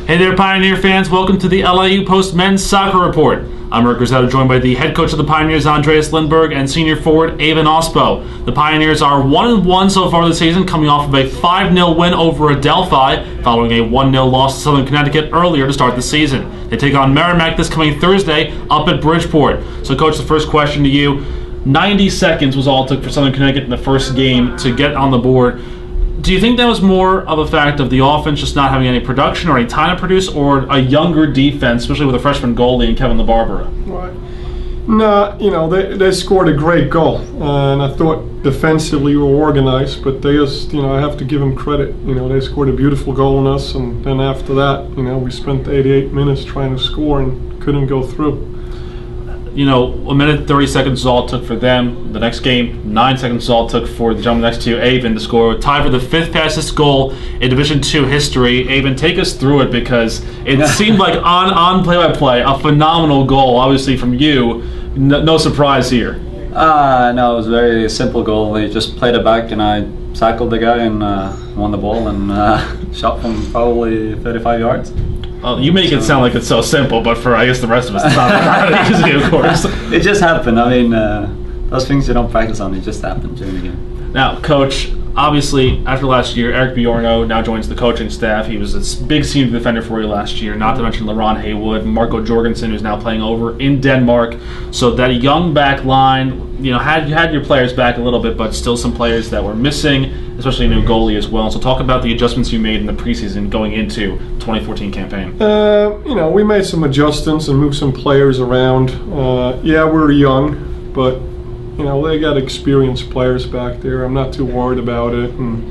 Hey there, Pioneer fans. Welcome to the LIU Post Men's Soccer Report. I'm Rick Rossetto, joined by the head coach of the Pioneers, Andreas Lindberg, and senior forward, Eivind Austboe. The Pioneers are 1-1 so far this season, coming off of a 5-0 win over Adelphi, following a 1-0 loss to Southern Connecticut earlier to start the season. They take on Merrimack this coming Thursday up at Bridgeport. So, Coach, the first question to you. 90 seconds was all it took for Southern Connecticut in the first game to get on the board. Do you think that was more of a fact of the offense just not having any production or any time to produce, or a younger defense, especially with a freshman goalie in Kevin LaBarbera? Right. No, they scored a great goal, and I thought defensively we were organized, but they just, I have to give them credit. They scored a beautiful goal on us, and then after that, we spent 88 minutes trying to score and couldn't go through. A minute 30 seconds is all it took for them. The next game, 9 seconds is all it took for the gentleman next to you, Eivind, to score. Tied for the 5th fastest goal in Division II history. Eivind, take us through it, because it seemed like on play-by-play, a phenomenal goal, obviously from you. No surprise here. No, it was a very simple goal. They just played it back, and I tackled the guy and won the ball and shot from probably 35 yards. You make it sound like it's so simple, but for, I guess, the rest of us, it's not that easy, of course. It just happened. I mean, those things you don't practice on, it just happened during the game. Now, Coach, obviously, after last year, Eric Bjorno now joins the coaching staff. He was a big senior defender for you last year, not to mention LaRon Haywood, Marco Jorgensen, who's now playing over in Denmark. So that young back line, had your players back a little bit, but still some players that were missing, especially a new goalie as well. So talk about the adjustments you made in the preseason going into 2014 campaign. We made some adjustments and moved some players around. We're young, but they got experienced players back there. I'm not too worried about it. And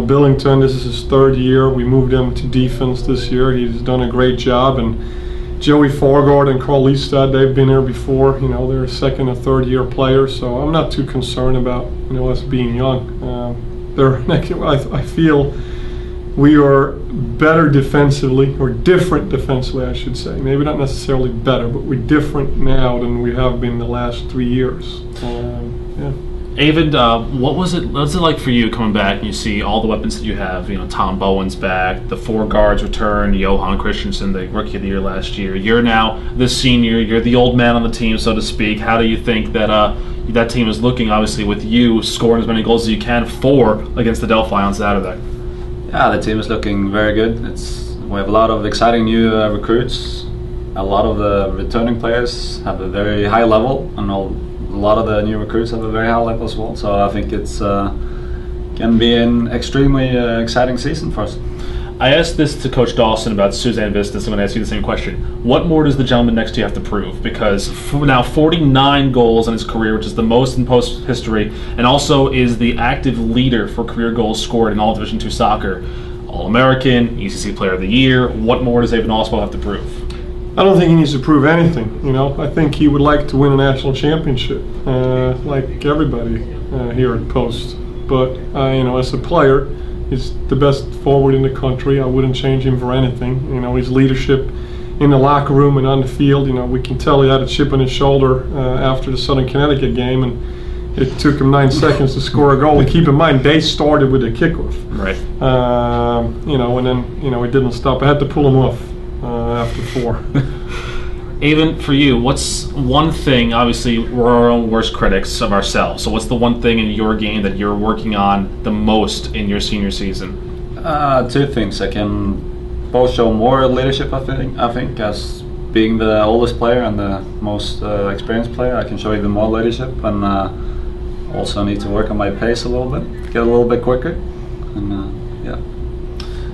Billington, this is his 3rd year. We moved him to defense this year. He's done a great job. And Joey Forgard and Carl Listad, they've been here before. They're 2nd or 3rd year players. So I'm not too concerned about us being young. I feel we are better defensively, or different defensively, I should say. Maybe not necessarily better, but we're different now than we have been the last 3 years. Eivind, what's it like for you coming back and you see all the weapons that you have? Tom Bowen's back, the 4 guards return, Johan Christensen, the rookie of the year last year. You're now the senior, you're the old man on the team, so to speak. How do you think that that team is looking, obviously, with you scoring as many goals as you can, 4 against the Delphi on Saturday? Yeah, the team is looking very good. We have a lot of exciting new recruits. A lot of the returning players have a very high level, and a lot of the new recruits have a very high level as well. So I think it's can be an extremely exciting season for us. I asked this to Coach Dawson about Suzanne Vistas. I'm going to ask you the same question. What more does the gentleman next to you have to prove? Because now 49 goals in his career, which is the most in post history, and also is the active leader for career goals scored in all Division II soccer. All-American, ECC Player of the Year. What more does Eivind Austboe have to prove? I don't think he needs to prove anything. I think he would like to win a national championship, like everybody here at Post. But as a player, he's the best forward in the country. I wouldn't change him for anything. His leadership in the locker room and on the field, we can tell he had a chip on his shoulder after the Southern Connecticut game, and it took him 9 seconds to score a goal. And keep in mind, they started with a kickoff. Right. And then, it didn't stop. I had to pull him off after 4. Eivind, for you, what's one thing, obviously we're our own worst critics of ourselves, so what's the one thing in your game that you're working on the most in your senior season? 2 things. I can both show more leadership, I think, as being the oldest player and the most experienced player. I can show even more leadership, and also need to work on my pace a little bit, get a little bit quicker, and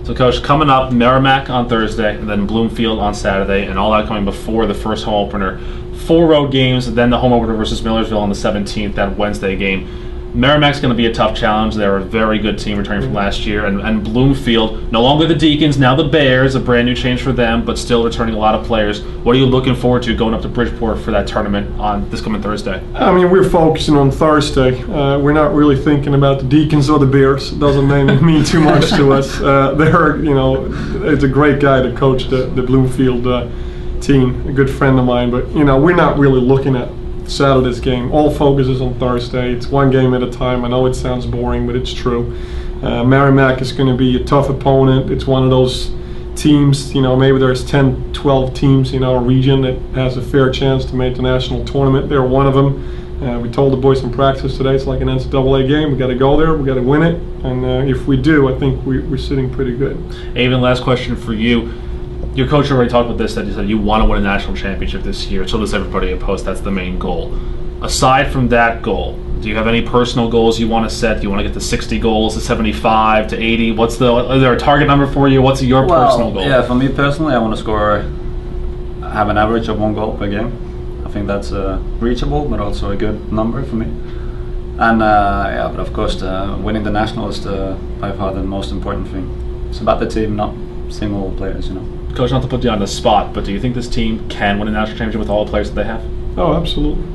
So, Coach, coming up, Merrimack on Thursday, and then Bloomfield on Saturday, and all that coming before the first home opener. 4 road games, and then the home opener versus Millersville on the 17th, that Wednesday game. Merrimack's going to be a tough challenge. They're a very good team returning from last year. And Bloomfield, no longer the Deacons, now the Bears, a brand new change for them, but still returning a lot of players. What are you looking forward to going up to Bridgeport for that tournament on this coming Thursday? I mean, we're focusing on Thursday. We're not really thinking about the Deacons or the Bears. It doesn't mean too much to us. It's a great guy to coach the Bloomfield team, a good friend of mine. But, we're not really looking at Saturday's game. All focus is on Thursday. It's one game at a time. I know it sounds boring, but it's true. Merrimack is going to be a tough opponent. It's one of those teams, maybe there's 10, 12 teams in our region that has a fair chance to make the national tournament. They're one of them. We told the boys in practice today it's like an NCAA game. We got to go there. We got to win it. And if we do, I think we're sitting pretty good. Eivind, last question for you. Your coach already talked about this, that you said you want to win a national championship this year. So does everybody at Post. That's the main goal. Aside from that goal, do you have any personal goals you want to set? Do you want to get to 60 goals, to 75, to 80? Is there a target number for you? What's your personal goal? Yeah, for me personally, I want to have an average of 1 goal per game. I think that's reachable, but also a good number for me. And but of course, winning the national is by far the most important thing. It's about the team, not single players, Coach, not to put you on the spot, but do you think this team can win a national championship with all the players that they have? Oh, absolutely.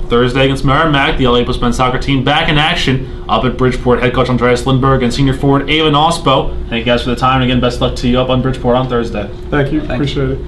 Thursday against Merrimack, the LA Post men's soccer team back in action up at Bridgeport. Head coach Andreas Lindberg and senior forward Eivind Austboe. Thank you guys for the time, and again, best luck to you up on Bridgeport on Thursday. Thank you. Appreciate it.